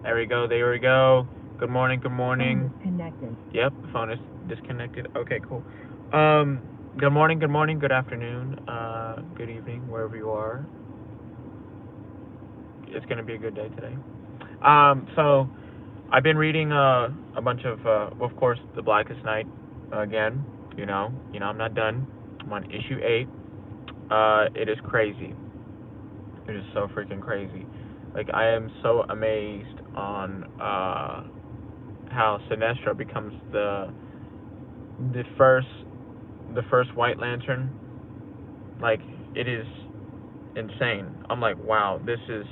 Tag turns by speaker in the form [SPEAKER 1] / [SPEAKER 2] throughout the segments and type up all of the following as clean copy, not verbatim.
[SPEAKER 1] There we go. There we go. Good morning. Good morning.
[SPEAKER 2] Phone disconnected.
[SPEAKER 1] Yep, the phone is disconnected. Okay, cool. Um, Good morning. Good morning. Good afternoon. Good evening, wherever you are. It's gonna be a good day today. So I've been reading a bunch of, of course, The Blackest Night again. I'm not done. I'm on issue 8. It is crazy. It is so freaking crazy. Like I am so amazed on how Sinestro becomes the first the first White Lantern. Like it is insane. I'm like, wow, this is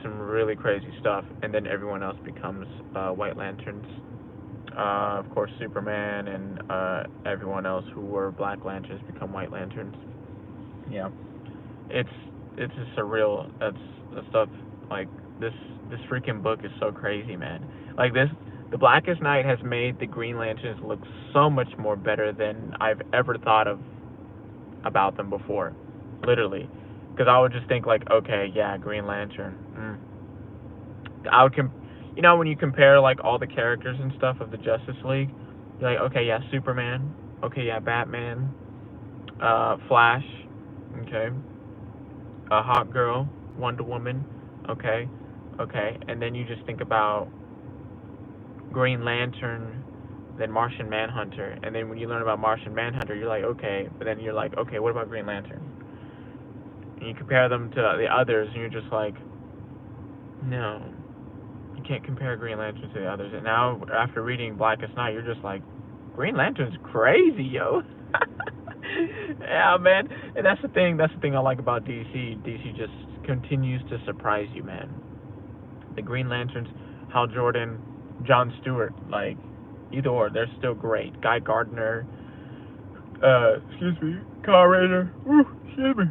[SPEAKER 1] some really crazy stuff. And then everyone else becomes White Lanterns. Of course, Superman and everyone else who were Black Lanterns become White Lanterns. Yeah, it's it's just surreal. That's the stuff. Like this this freaking book is so crazy, man. Like this, the Blackest Night has made the Green Lanterns look so much more better than I've ever thought of about them before, literally. Because I would just think like, okay, yeah, Green Lantern. I would when you compare like all the characters and stuff of the Justice League, you're like, okay, yeah, Superman. Okay, yeah, Batman. Flash. Okay, Hawk Girl, Wonder Woman. Okay, okay, and then you just think about Green Lantern, then Martian Manhunter, and then when you learn about Martian Manhunter, you're like, okay, but then you're like, okay, what about Green Lantern? And you compare them to the others, and you're just like, no, you can't compare Green Lantern to the others. And now, after reading Blackest Night, you're just like, Green Lantern's crazy, yo. Yeah, man. And that's the thing. That's the thing I like about DC. DC just continues to surprise you, man. The Green Lanterns, Hal Jordan, John Stewart, like either or, they're still great. Guy Gardner, excuse me, Kyle Rayner, excuse me,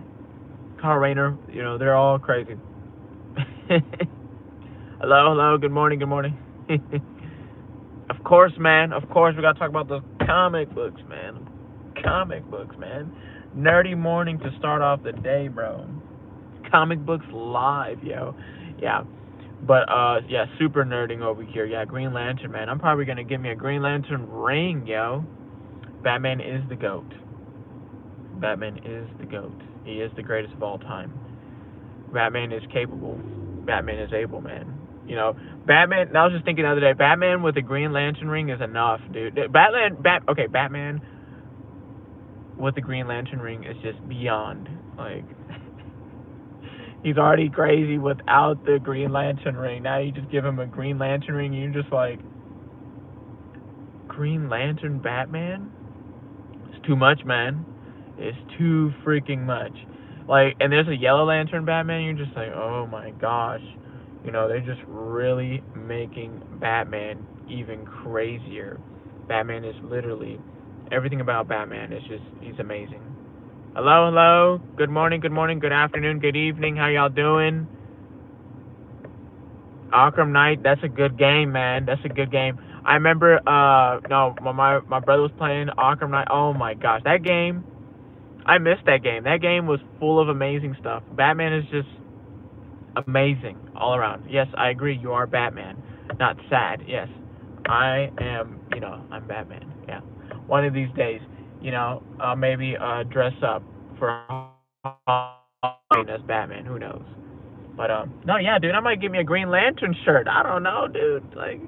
[SPEAKER 1] Kyle Rayner. They're all crazy. Hello, hello. Good morning, good morning. Of course, man. Of course, we gotta talk about the comic books, man. Comic books, man. Nerdy morning to start off the day, bro. Comic books live, yo. Yeah. But yeah, super nerding over here. Yeah, Green Lantern, man. I'm probably gonna give me a Green Lantern ring, yo. Batman is the goat. Batman is the goat. He is the greatest of all time. Batman is capable. Batman is able, man. You know, Batman. I was just thinking the other day. Batman with a Green Lantern ring is enough, dude. Batman with the Green Lantern ring is just beyond. Like, he's already crazy without the Green Lantern ring. Now you just give him a Green Lantern ring, and you're just like, Green Lantern Batman? It's too much, man. It's too freaking much. Like, and there's a Yellow Lantern Batman. You're just like, oh my gosh. They're just really making Batman even crazier. Batman is literally everything about Batman is just he's amazing. Hello, hello. Good morning, good afternoon, good evening. How y'all doing? Arkham Knight, that's a good game, man. That's a good game. I remember no, my brother was playing Arkham Knight. Oh my gosh, that game. I missed that game. That game was full of amazing stuff. Batman is just amazing all around. Yes, I agree. You are Batman, not sad. Yes, I am. I'm Batman. Yeah. One of these days, maybe dress up for Halloween as Batman. Who knows? But no, yeah, dude, I might give me a Green Lantern shirt. I don't know, dude. Like,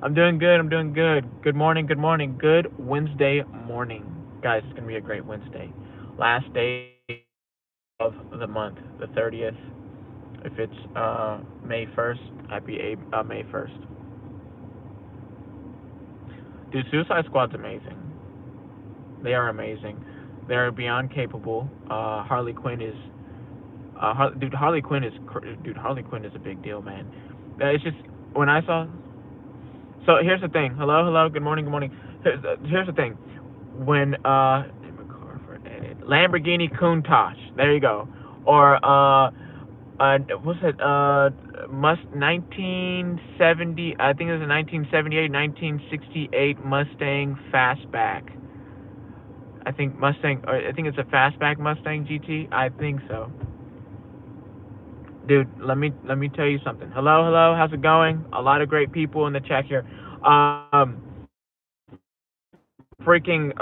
[SPEAKER 1] I'm doing good. I'm doing good. Good morning. Good morning. Good Wednesday morning, guys. It's gonna be a great Wednesday. Last day of the month, the 30th. If it's May 1st, happy May 1st. Dude, Suicide Squad's amazing. They are amazing. They're beyond capable. Harley Quinn is dude. Harley Quinn is a big deal, man. It's just when I saw. So here's the thing. Hello, hello. Good morning, good morning. Here's the thing. When Lamborghini Countach. There you go. Or what's it? Must 1970. I think it was a 1978, 1968 Mustang Fastback. I think Mustang. Or I think it's a Fastback Mustang GT. I think so. Dude, let me tell you something. Hello, hello, how's it going? A lot of great people in the chat here. Freaking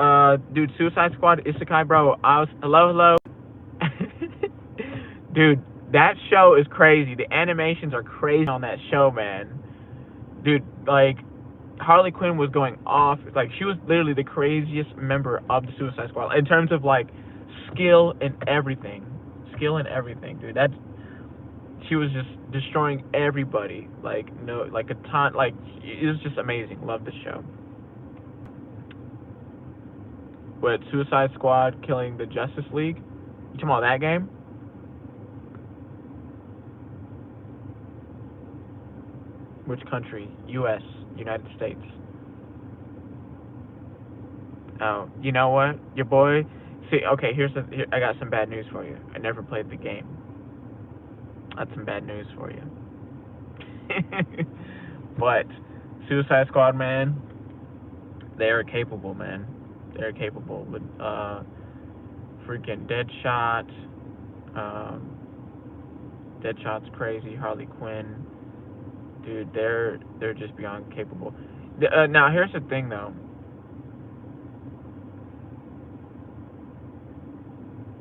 [SPEAKER 1] dude, Suicide Squad, Isekai, bro. Hello, dude. That show is crazy. The animations are crazy on that show, man. Dude, like Harley Quinn was going off. Like she was literally the craziest member of the Suicide Squad in terms of like skill and everything. Skill and everything, dude. That's she was just destroying everybody. Like no, like a ton. Like it was just amazing. Love the show. What Suicide Squad killing the Justice League? You talking about that game? Which country? U.S. United States. Oh, you know what? Your boy. See, okay. I got some bad news for you. I never played the game. That's some bad news for you. But Suicide Squad, man, they are capable, man. They're capable with freaking Deadshot. Um, Deadshot's crazy. Harley Quinn, dude, they're just beyond capable. Now here's the thing, though.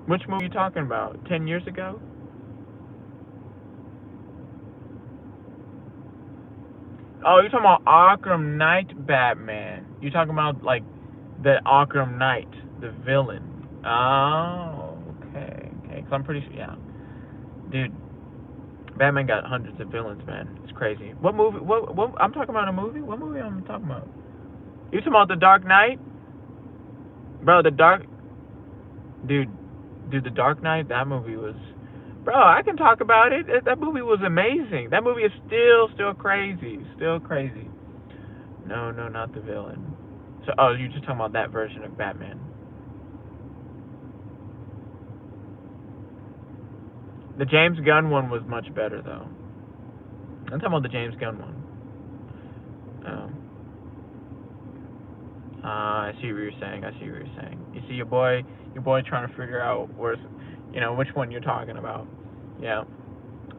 [SPEAKER 1] Which movie are you talking about? 10 years ago? Oh, you're talking about Arkham Knight Batman. You're talking about like the Arkham Knight, the villain. Oh, okay, okay. Cause I'm pretty sure, yeah, dude. Batman got hundreds of villains, man. It's crazy. What movie? What? I'm talking about a movie. What movie am I talking about? You talking about the Dark Knight, bro? Dude, dude, the Dark Knight. That movie was, bro. I can talk about it. That movie was amazing. That movie is still crazy, still crazy. No, no, not the villain. So, oh, you're just talking about that version of Batman. The James Gunn one was much better, though. I'm talking about the James Gunn one. Oh. I see what you're saying. I see what you're saying. You see your boy trying to figure out which one you're talking about. Yeah.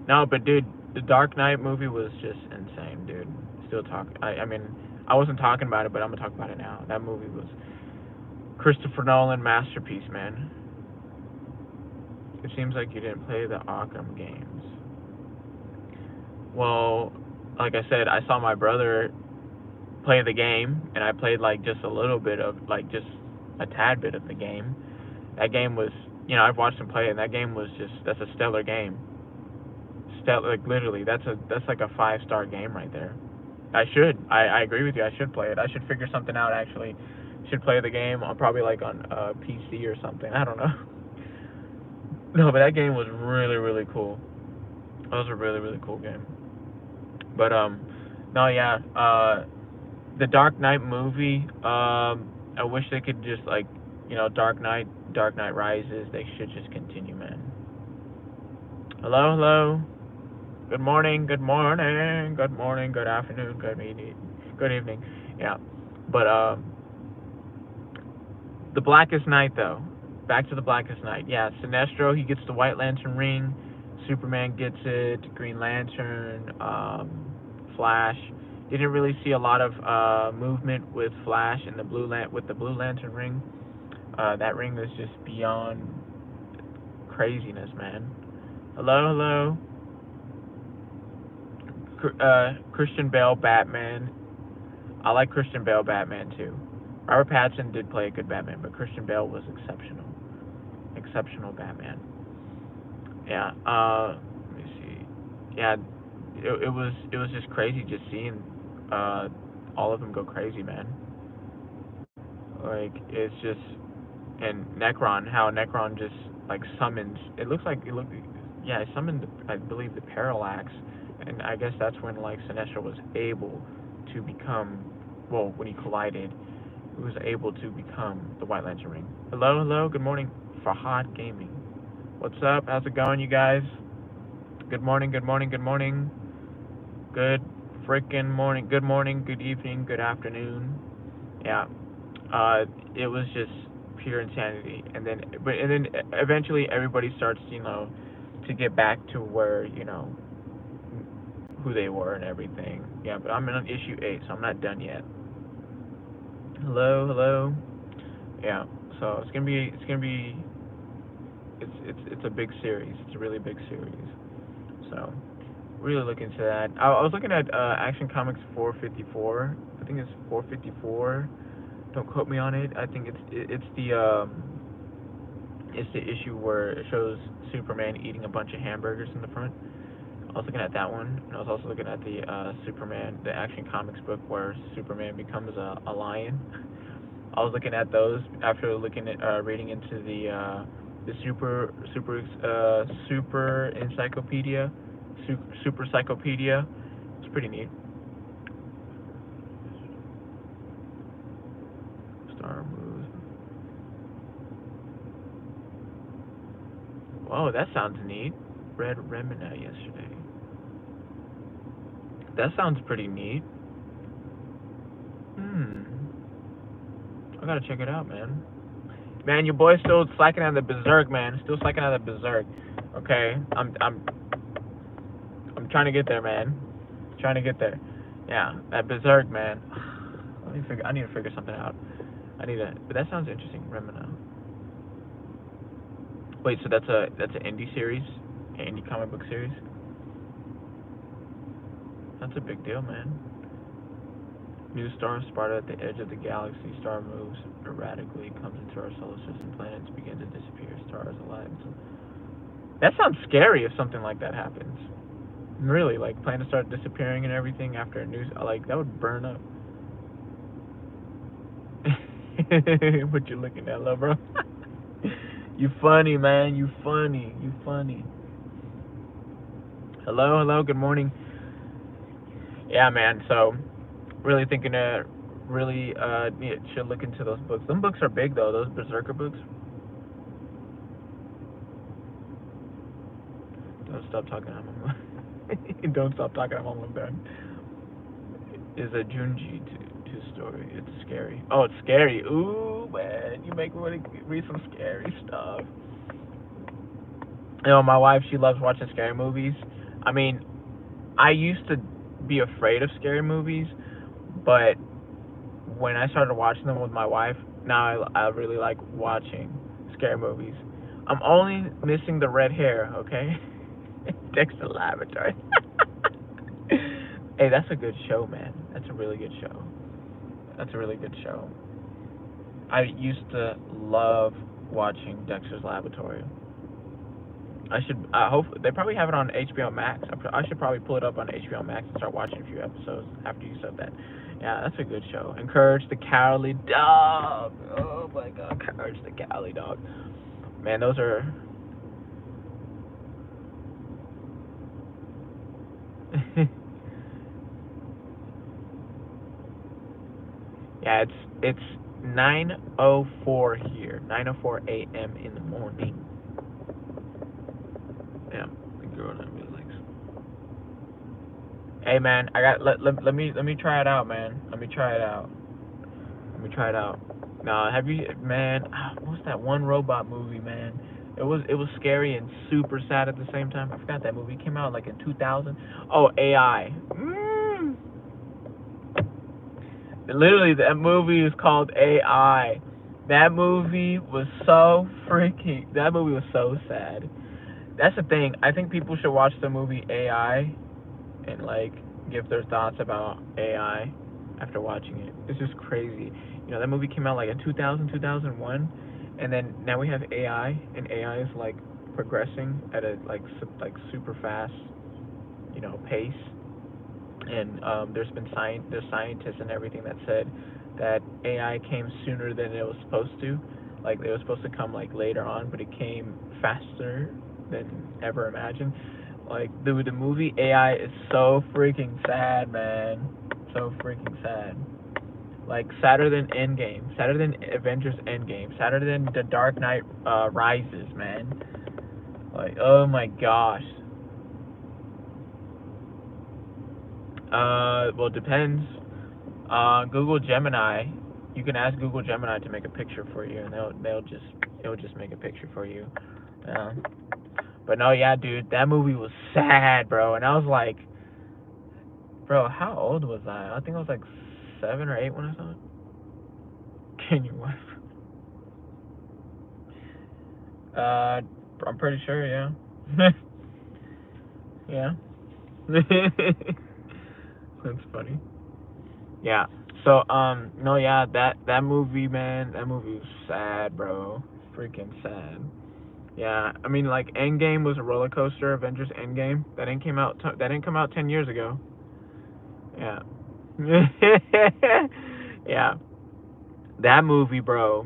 [SPEAKER 1] No, but dude, the Dark Knight movie was just insane, dude. Still talking. I mean, I wasn't talking about it, but I'm gonna talk about it now. That movie was Christopher Nolan masterpiece, man. It seems like you didn't play the Arkham games. Well, like I said, I saw my brother play the game, and I played like just a little bit of like just a tad bit of the game. That game was, I've watched him play, and that game was that's a stellar game. Stellar, like literally, that's like a 5-star game right there. I agree with you. I should play it. I should figure something out actually. Should play the game on probably like on PC or something. I don't know. No, but that game was really cool. That was a really cool game. But no, yeah. The Dark Knight movie. I wish they could just like, Dark Knight Rises. They should just continue, man. Hello, hello. Good morning. Good morning. Good morning. Good afternoon. Good evening. Good evening. Yeah. But the Blackest Night though. Back to the Blackest Night. Yeah, Sinestro, he gets the White Lantern ring. Superman gets it. Green Lantern. Flash. Didn't really see a lot of movement with Flash and with the Blue Lantern ring. That ring was just beyond craziness, man. Hello, hello. Christian Bale Batman. I like Christian Bale Batman too. Robert Pattinson did play a good Batman, but Christian Bale was exceptional. Exceptional Batman. Yeah. Let me see. Yeah, it was just crazy just seeing all of them go crazy, man. Like it's just and Necron, how Necron just like summons. It looks like it looked. Yeah, I summoned, I believe, the Parallax, and I guess that's when like Sinestro was able to become. Well, when he collided, he was able to become the White Lantern ring. Hello, hello. Good morning, Fahad Gaming. What's up? How's it going, you guys? Good morning. Good morning. Good morning. Good freaking morning. Good morning. Good evening. Good afternoon. Yeah. It was just pure insanity, and then eventually everybody starts, to get back to where, you know, who they were and everything. Yeah, but I'm on issue 8, so I'm not done yet. Hello, hello. Yeah, so it's a big series. It's a really big series. So really look into that. I was looking at Action Comics 454. I think it's 454. Don't quote me on it. I think it's the issue where it shows Superman eating a bunch of hamburgers in the front. I was looking at that one, and I was also looking at the Superman, the Action Comics book where Superman becomes a lion. I was looking at those after looking at reading into the super encyclopedia, super cyclopedia. It's pretty neat. Star moves. Whoa, that sounds neat. Read Remina yesterday. That sounds pretty neat. Hmm. I gotta check it out, man. Man, your boy's still slacking on the berserk, man. Still slacking on the berserk. Okay, I'm trying to get there, man. Trying to get there. Yeah, that berserk, man. I need to figure something out. But that sounds interesting, Remina. Wait, so that's an indie series, an indie comic book series. That's a big deal, man. New star spotted at the edge of the galaxy. Star moves erratically, comes into our solar system. Planets begin to disappear. Stars alive. That sounds scary if something like that happens. Really, like planets start disappearing and everything after a news, like that would burn up. What you looking at, love, bro? You funny, man. You funny. You funny. Hello, hello. Good morning. Yeah, man. So, really thinking to really should look into those books. Them books are big though. Those Berserker books. Don't stop talking. Don't stop talking. I'm almost done. Is a Junji two story. It's scary. Oh, it's scary. Ooh, man, you make me want to read some scary stuff. You know, my wife, she loves watching scary movies. I mean, I used to be afraid of scary movies, but when I started watching them with my wife, now I really like watching scary movies. I'm only missing the red hair, okay? Dexter Laboratory. Hey, that's a good show, man. That's a really good show. That's a really good show. I used to love watching Dexter's Laboratory. I should. I hope they probably have it on HBO Max. I should probably pull it up on HBO Max and start watching a few episodes after you said that. Yeah, that's a good show. Encourage the Cowardly Dog. Oh my God, Courage the Cowardly Dog. Man, those are. Yeah, it's 9:04 here. 9:04 a.m. in the morning. Yeah, the girl that really likes. Hey man, I got let me try it out, man. Let me try it out. Let me try it out. Now, have you, man? What's that one robot movie, man? It was scary and super sad at the same time. I forgot that movie. It came out like in 2000. Oh, AI. Literally, that movie is called AI. That movie was so freaking. That movie was so sad. That's the thing. I think people should watch the movie AI and like give their thoughts about AI after watching it. It's just crazy. You know, that movie came out like in 2000, 2001, and then now we have AI, and AI is like progressing at a like super fast, you know, pace. And there's scientists and everything that said that AI came sooner than it was supposed to. Like it was supposed to come like later on, but it came faster than ever imagined. Like the movie AI is so freaking sad, man. So freaking sad. Like sadder than Endgame, sadder than Avengers Endgame, sadder than The Dark Knight Rises, man. Like oh my gosh. Well, it depends. Google Gemini. You can ask Google Gemini to make a picture for you, and it'll just make a picture for you. Yeah. But no, yeah, dude, that movie was sad, bro. And I was like, bro, how old was I? I think I was like 7 or 8 when I saw it. Can you what? Uh, I'm pretty sure, yeah. Yeah. That's funny. Yeah. So, no, yeah, that movie, man, that movie was sad, bro. Freaking sad. Yeah, I mean, like Endgame was a roller coaster. Avengers Endgame that didn't come out 10 years ago. Yeah. Yeah, that movie, bro,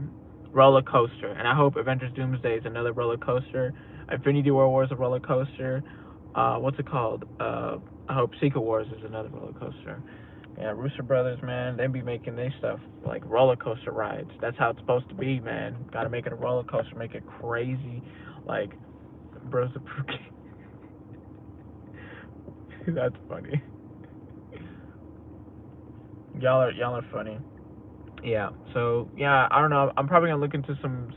[SPEAKER 1] roller coaster. And I hope Avengers Doomsday is another roller coaster. Infinity War is a roller coaster. What's it called? I hope Secret Wars is another roller coaster. Yeah, Rooster Brothers, man, they be making their stuff like roller coaster rides. That's how it's supposed to be, man. Gotta make it a roller coaster, make it crazy. Like, bros, that's funny. Y'all are funny. Yeah. So yeah, I don't know. I'm probably gonna look into some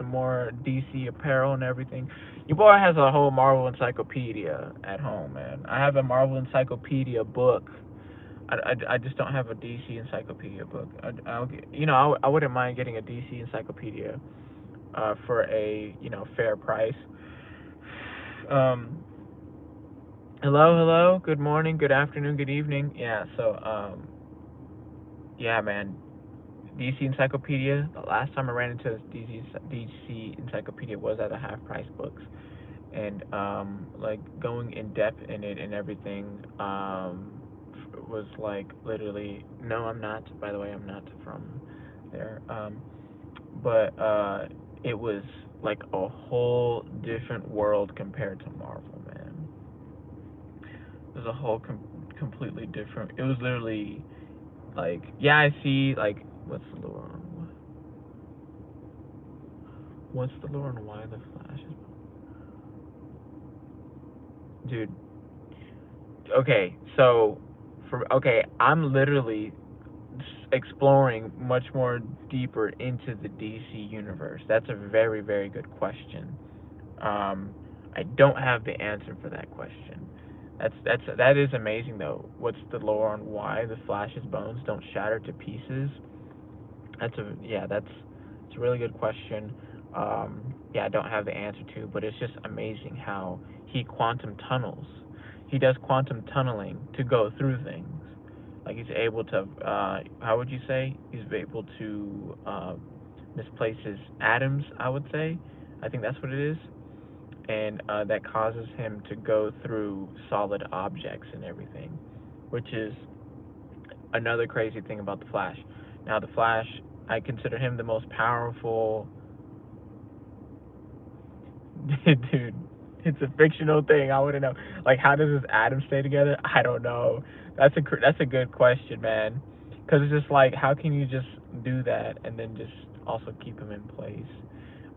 [SPEAKER 1] more DC apparel and everything. Your boy has a whole Marvel encyclopedia at home, man. I have a Marvel encyclopedia book. I just don't have a DC encyclopedia book. I'll get, I wouldn't mind getting a DC encyclopedia for a fair price. Um, hello, good morning, good afternoon, good evening. Yeah. So yeah, man. DC Encyclopedia. The last time I ran into DC Encyclopedia was at a half price books, and like going in depth in it and everything was like literally. No, I'm not. By the way, I'm not from there. But it was like a whole different world compared to Marvel, man. It was a whole completely different. It was literally like, yeah, I see like what's the lore on what's the lore on why the Flash is, dude. Okay, so I'm literally exploring much more deeper into the DC universe. That's a very, very good question. Um, I don't have the answer for that question. That is amazing though. What's the lore on why the Flash's bones don't shatter to pieces? It's a really good question. Yeah, I don't have the answer to, but it's just amazing how he quantum tunnels. He does quantum tunneling to go through things. Like he's able to, how would you say? He's able to misplace his atoms. I would say. I think that's what it is, and that causes him to go through solid objects and everything, which is another crazy thing about the Flash. Now, the Flash, I consider him the most powerful. Dude, it's a fictional thing. I wouldn't know. Like, how does his atom stay together? I don't know. That's a good question, man. Because it's just like, how can you just do that and then just also keep him in place?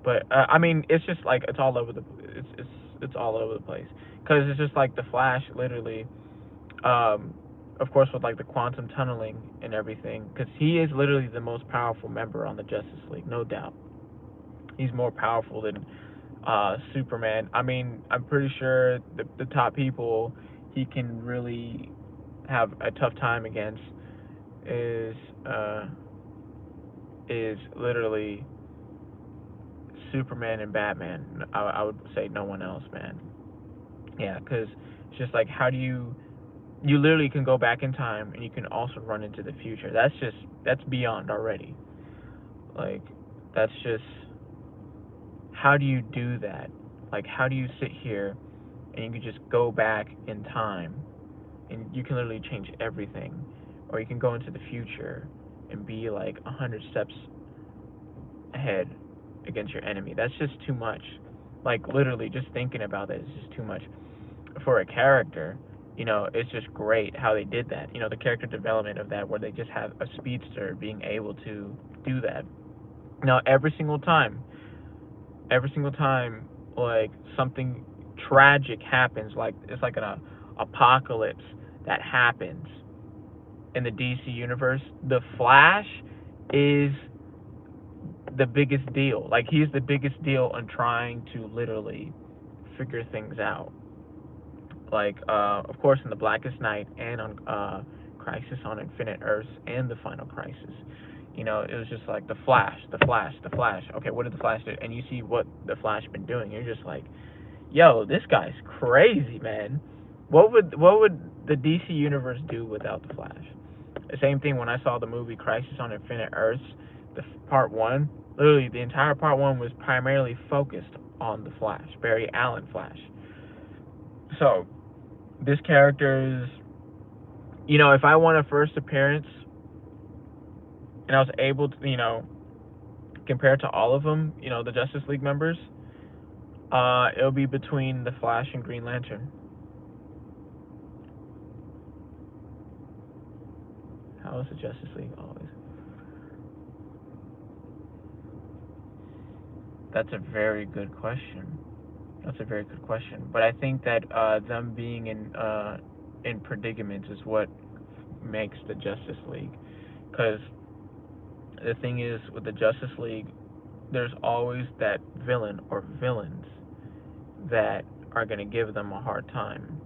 [SPEAKER 1] But I mean, it's just like it's all over the place. Because it's just like the Flash, literally. Um, of course, with like the quantum tunneling and everything, because he is literally the most powerful member on the Justice League, no doubt. He's more powerful than Superman. I mean, I'm pretty sure the top people he can really have a tough time against is uh, is literally Superman and Batman. I would say no one else, man. Yeah, because it's just like how do you literally can go back in time and you can also run into the future. That's beyond already. Like that's just how do you do that? Like how do you sit here and you can just go back in time and you can literally change everything, or you can go into the future and be like 100 steps ahead against your enemy. That's just too much. Like literally, just thinking about it is just too much for a character. It's just great how they did that. The character development of that, where they just have a speedster being able to do that. Now, every single time, like something tragic happens, like it's like an apocalypse that happens in the DC universe, the Flash is the biggest deal. Like he's the biggest deal on trying to literally figure things out. Like, of course, in the Blackest Night and on Crisis on Infinite Earths and the Final Crisis, it was just like the Flash, the Flash, the Flash. Okay, what did the Flash do? And you see what the Flash been doing. You're just like, yo, this guy's crazy, man. What would the DC universe do without the Flash? The same thing when I saw the movie Crisis on Infinite Earths, the part one. Literally, the entire part one was primarily focused on the Flash, Barry Allen Flash. So this character is, if I want a first appearance and I was able to, compare to all of them, the Justice League members, it'll be between the Flash and Green Lantern. How is the Justice League always? That's a very good question. That's a very good question. But I think that them being in predicaments is what makes the Justice League. Because the thing is, with the Justice League, there's always that villain or villains that are going to give them a hard time,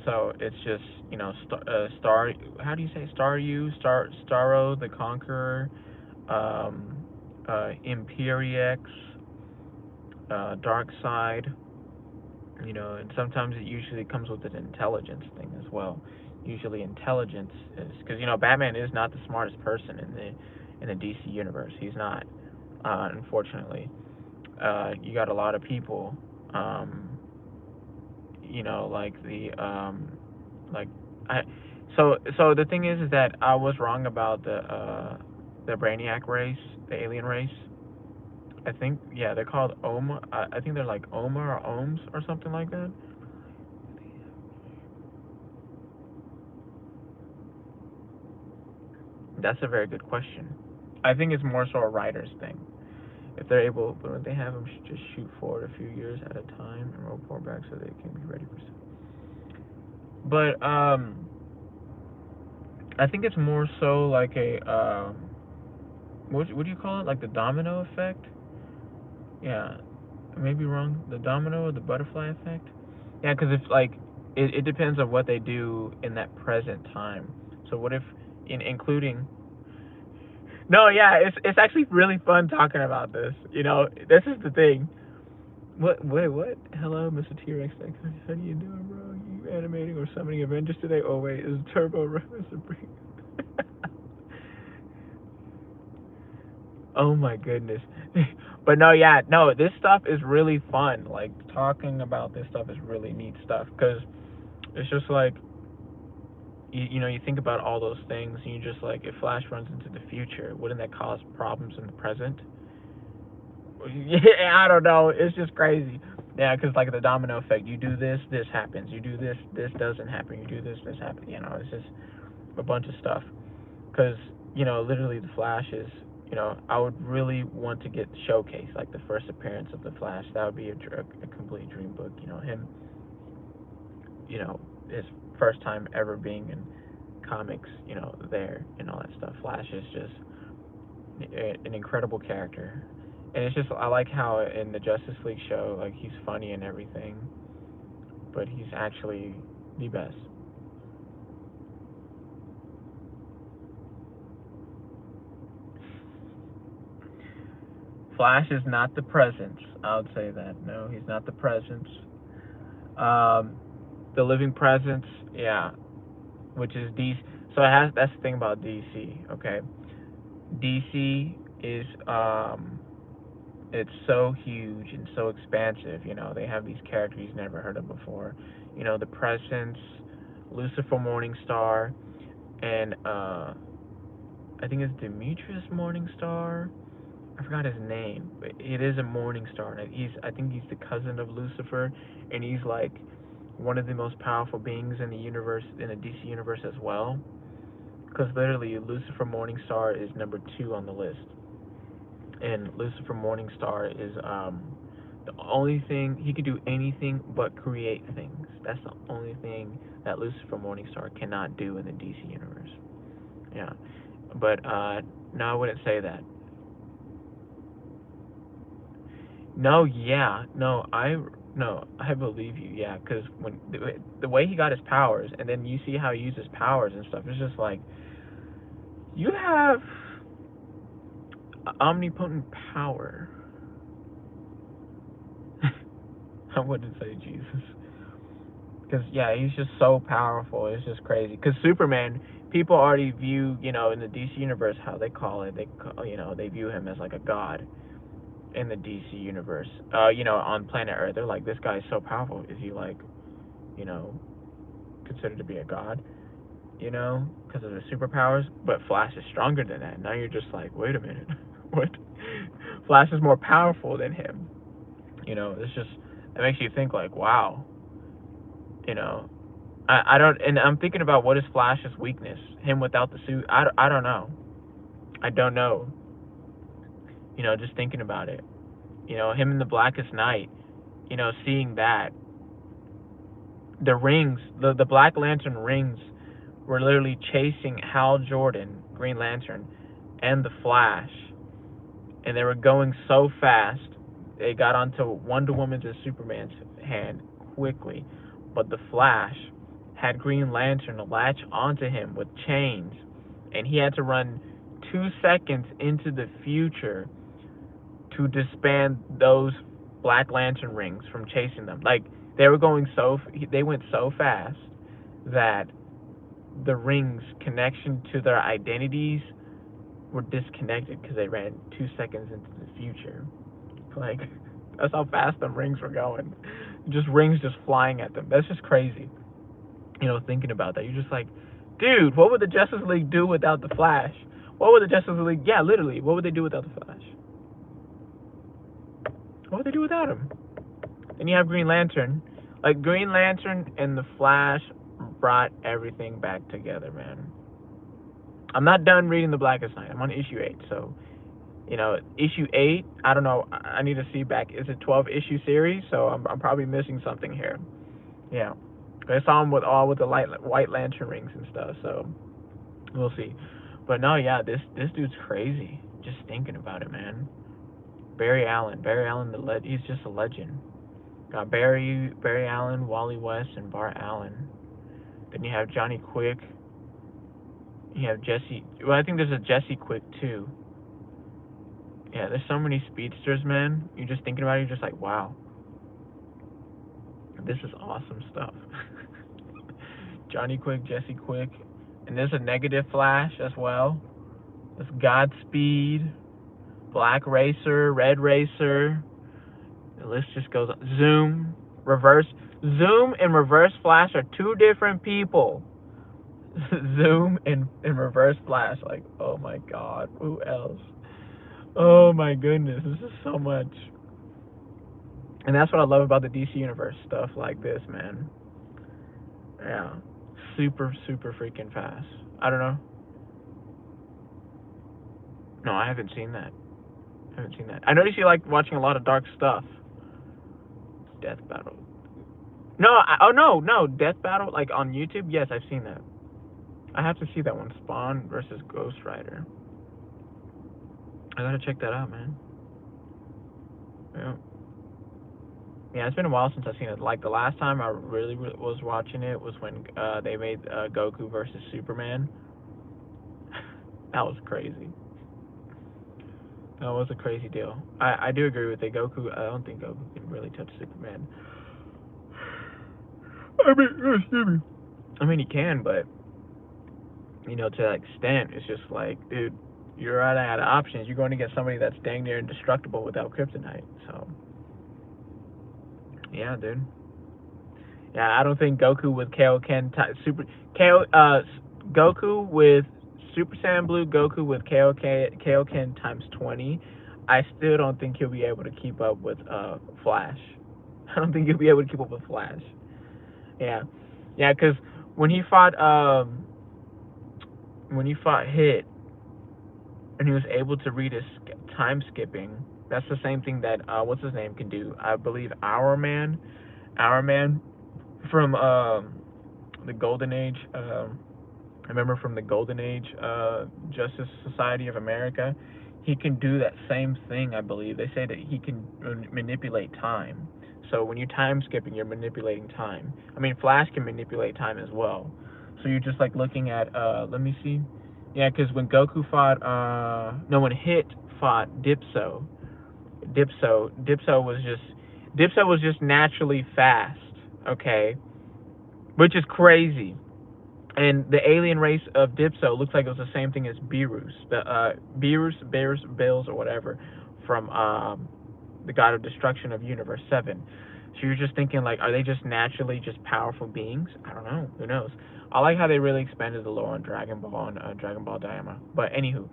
[SPEAKER 1] So it's just, Star. How do you say Starro the Conqueror, um, Imperiex, Darkseid, and sometimes it usually comes with an intelligence thing as well. Usually intelligence is because Batman is not the smartest person in the DC universe. He's not, unfortunately. You got a lot of people, like like I. So the thing is that I was wrong about the Brainiac race, the alien race. I think, yeah, they're called Oma. I think they're like Oma or Ohms or something like that. That's a very good question. I think it's more so a writer's thing. If they're able, but they have them just shoot forward a few years at a time and report back so they can be ready for stuff. But I think it's more so like a what do you call it? Like the domino effect? Yeah, I may be wrong. The domino or the butterfly effect? Yeah, because if like it depends on what they do in that present time. So what if including no, yeah, it's actually really fun talking about this. This is the thing. What? Wait, what? Hello, Mr. T-Rex. How do you doing, bro? You animating or summoning Avengers today? Oh wait, is Turbo Mr. Oh my goodness. But no, yeah, no, this stuff is really fun. Like talking about this stuff is really neat stuff because it's just like you think about all those things and you just like if Flash runs into the future, wouldn't that cause problems in the present? Yeah, I don't know. It's just crazy. Yeah, because like the domino effect. You do this, this happens. You do this, this doesn't happen. You do this, this happens. It's just a bunch of stuff. Because literally the Flash is. I would really want to get showcased like the first appearance of the Flash. That would be a complete dream book. Him. His first time ever being in comics. There and all that stuff. Flash is just an incredible character. And it's just I like how in the Justice League show, like he's funny and everything, but he's actually the best. Flash is not the presence. I would say that. No, he's not the presence. Um, the living presence, yeah, which is DC. So it has that's the thing about DC. Okay, DC is it's so huge and so expansive. They have these characters you've never heard of before. The Presence, Lucifer Morningstar, and I think it's Demetrius Morningstar. I forgot his name, but it is a Morningstar, and I think he's the cousin of Lucifer, and he's like one of the most powerful beings in the universe, in the DC universe as well. Because literally, Lucifer Morningstar is number 2 on the list, and Lucifer Morningstar is the only thing he could do anything but create things. That's the only thing that Lucifer Morningstar cannot do in the DC universe. Yeah, but no, I wouldn't say that. No, yeah, no, I believe you, yeah, because when the way he got his powers, and then you see how he uses powers and stuff, it's just like you have omnipotent power. I wouldn't say Jesus, because yeah, he's just so powerful. It's just crazy. Because Superman, people already view, in the DC universe, how they call it, they view him as like a god in the DC universe. On planet Earth, they're like, this guy is so powerful. Is he like, you know, considered to be a god? Because of the superpowers. But Flash is stronger than that. Now you're just like, wait a minute, what? Flash is more powerful than him. It's just it makes you think like, wow. You know, I don't, and I'm thinking about what is Flash's weakness. Him without the suit. I don't know. I don't know. Just thinking about it. Him in the Blackest Night. Seeing that the rings, the Black Lantern rings, were literally chasing Hal Jordan, Green Lantern, and the Flash, and they were going so fast. They got onto Wonder Woman's and Superman's hand quickly, but the Flash had Green Lantern latch onto him with chains, and he had to run 2 seconds into the future to disband those Black Lantern rings from chasing them. Like they went so fast that the rings' connection to their identities were disconnected because they ran 2 seconds into the future. Like, that's how fast them rings were going. Just rings just flying at them. That's just crazy. Thinking about that, you're just like, dude, what would the Justice League do without the Flash? What would the Justice League? Yeah, literally, what would they do without the Flash? What would they do without him? Then you have Green Lantern. Like, Green Lantern and the Flash brought everything back together, man. I'm not done reading The Blackest Night. I'm on issue 8, so issue 8. I don't know. I need to see back. It's a 12-issue series, so I'm probably missing something here. Yeah, I saw him with the White Lantern rings and stuff. So we'll see. But no, yeah, this dude's crazy. Just thinking about it, man. Barry Allen, he's just a legend. Got Barry Allen, Wally West, and Bart Allen. Then you have Johnny Quick. You have Jesse. Well, I think there's a Jesse Quick too. Yeah, there's so many speedsters, man. You're just thinking about it, you're just like, wow, this is awesome stuff. Johnny Quick, Jesse Quick, and there's a Negative Flash as well. There's Godspeed, Black Racer, Red Racer. The list just goes on. Zoom and Reverse Flash are two different people. Zoom and Reverse Flash, like, oh my god, who else? Oh my goodness, this is so much. And that's what I love about the DC Universe, stuff like this, man. Yeah. Super, super freaking fast. I don't know. No, I haven't seen that. I noticed you like watching a lot of dark stuff. Death Battle. No, no. Death Battle, like on YouTube? Yes, I've seen that. I have to see that one. Spawn versus Ghost Rider. I gotta check that out, man. Yeah. Yeah, it's been a while since I've seen it. Like, the last time I really was watching it was when they made Goku versus Superman. That was crazy. That was a crazy deal. I do agree with it. Goku, I don't think Goku can really touch Superman. Excuse me. I mean, he can, but, to that extent, it's just like, dude, you're running out of options. You're going to get somebody that's dang near indestructible without kryptonite. So, yeah, dude. Yeah, I don't think Goku with Kaioken Goku with Super Saiyan Blue, Goku with Kaioken times 20. I still don't think he'll be able to keep up with Flash. I don't think he'll be able to keep up with Flash. Yeah, yeah, because when he fought Hit, and he was able to read his time skipping. That's the same thing that what's his name can do. I believe Our Man from the Golden Age. I remember from the Golden Age Justice Society of America. he can do that same thing, I believe. They say that he can manipulate time. So when you're time skipping, you're manipulating time. I mean, Flash can manipulate time as well. So you're just like looking at, let me see. Yeah, because when Goku fought, no, when Hit fought Dipso was just naturally fast, okay? Which is crazy. And the alien race of Dipso looks like it was the same thing as Beerus, Beerus, Bills, or whatever, from the God of Destruction of Universe 7. So you're just thinking, like, are they just naturally just powerful beings? I don't know. Who knows? I like how they really expanded the lore on Dragon Ball and Dragon Ball Daima. But anywho,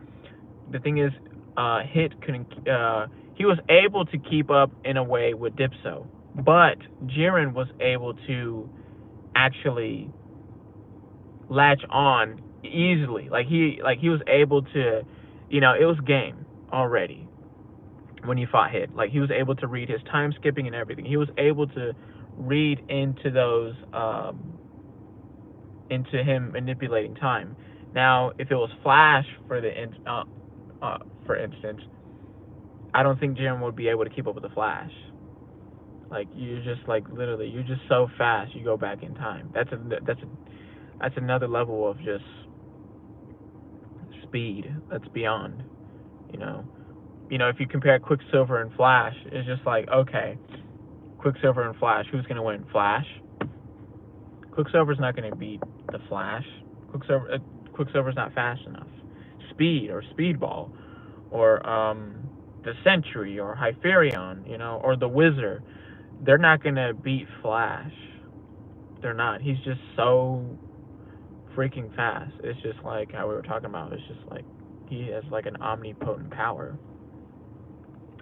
[SPEAKER 1] the thing is, Hit couldn't. He was able to keep up in a way with Dipso, but Jiren was able to actually latch on easily. Like he was able to, it was game already when he fought Hit. Like he was able to read his time skipping and everything. He was able to read into those into him manipulating time. Now, if it was Flash for instance, I don't think Jiren would be able to keep up with the Flash. Like you're just like literally, you're just so fast. You go back in time. That's another level of just speed. That's beyond. You know. If you compare Quicksilver and Flash, it's just like, okay, Quicksilver and Flash, who's gonna win? Flash. Quicksilver's not gonna beat the Flash. Quicksilver's not fast enough. Speed or Speedball or the Sentry or Hyperion, or the Wizard, they're not gonna beat Flash. They're not. He's just so freaking fast. It's just like how we were talking about. It's just like he has like an omnipotent power.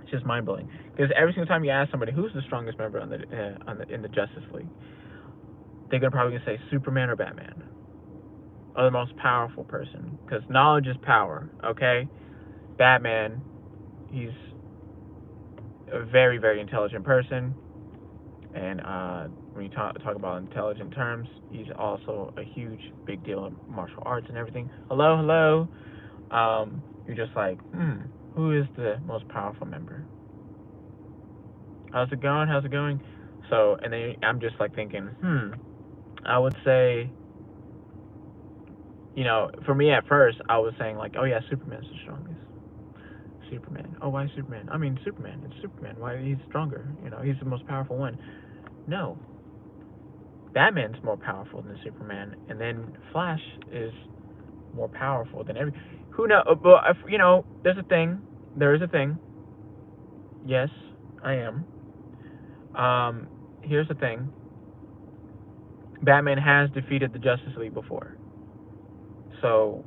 [SPEAKER 1] It's just mind blowing. Because every single time you ask somebody who's the strongest member in the Justice League, they're gonna probably say Superman or Batman, or the most powerful person. Because knowledge is power. Okay, Batman, he's a very, very intelligent person, and when you talk about intelligent terms, he's also a huge, big deal in martial arts and everything. Hello. You're just like, who is the most powerful member? How's it going? So, and then I'm just like thinking, I would say, for me at first, I was saying like, oh yeah, Superman's the strongest. Superman. Oh, why Superman? I mean, Superman. It's Superman. Why he's stronger? He's the most powerful one. No, Batman's more powerful than Superman, and then Flash is more powerful than every. Who know? But there's a thing. There is a thing. Yes, I am. Here's the thing. Batman has defeated the Justice League before, so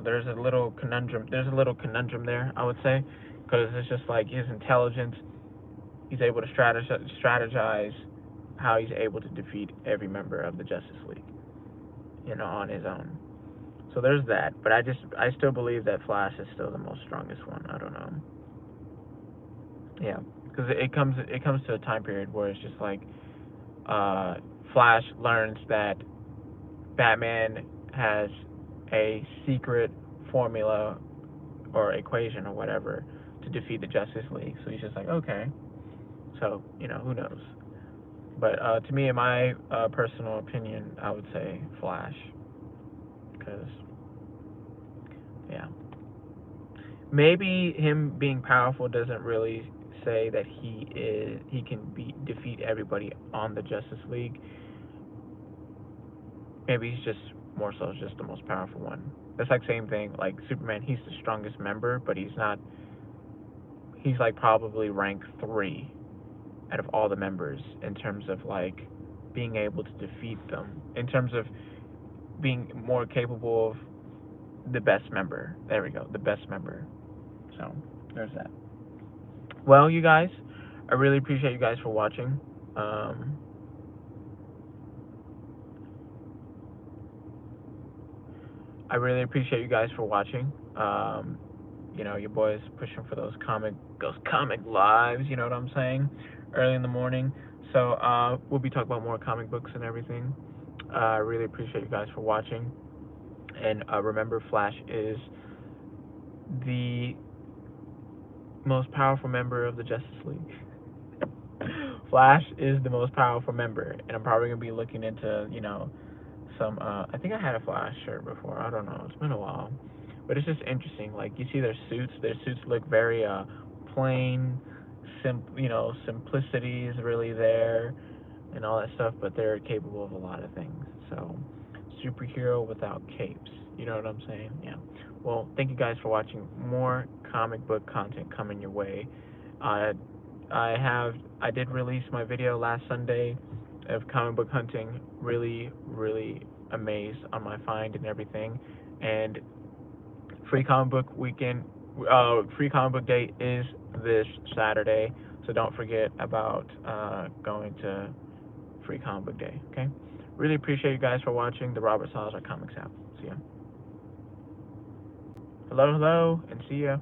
[SPEAKER 1] there's a little conundrum. There's a little conundrum there, I would say, because it's just like his intelligence. He's able to strategize how he's able to defeat every member of the Justice League, on his own. So there's that. But I still believe that Flash is still the most strongest one. I don't know. Yeah, because it comes to a time period where it's just like Flash learns that Batman has a secret formula or equation or whatever to defeat the Justice League. So he's just like, okay. So who knows? But to me, in my personal opinion, I would say Flash, because yeah, maybe him being powerful doesn't really say that he can defeat everybody on the Justice League. Maybe he's just more so just the most powerful one. That's like same thing like Superman. He's the strongest member, but he's not. He's like probably rank 3 out of all the members in terms of like being able to defeat them, in terms of being more capable of the best member. There we go, the best member. So there's that. Well, you guys, I really appreciate you guys for watching. I really appreciate you guys for watching. Your boys pushing for those comic lives. You know what I'm saying? Early in the morning. So we'll be talking about more comic books and everything. I really appreciate you guys for watching. And remember, Flash is the most powerful member of the Justice League. Flash is the most powerful member, and I'm probably gonna be looking into, some. I think I had a Flash shirt before. I don't know. It's been a while, but it's just interesting. Like you see their suits. Their suits look very plain, simplicity is really there, and all that stuff. But they're capable of a lot of things. So, superhero without capes. You know what I'm saying? Yeah. Well, thank you guys for watching. More comic book content coming your way. Uh, I did release my video last Sunday of comic book hunting. Really, really amazed on my find and everything. And free comic book weekend, free comic book day is this Saturday. So don't forget about going to free comic book day. Okay. Really appreciate you guys for watching the Robert Salazar Comics app. See ya. Hello, hello, and see ya.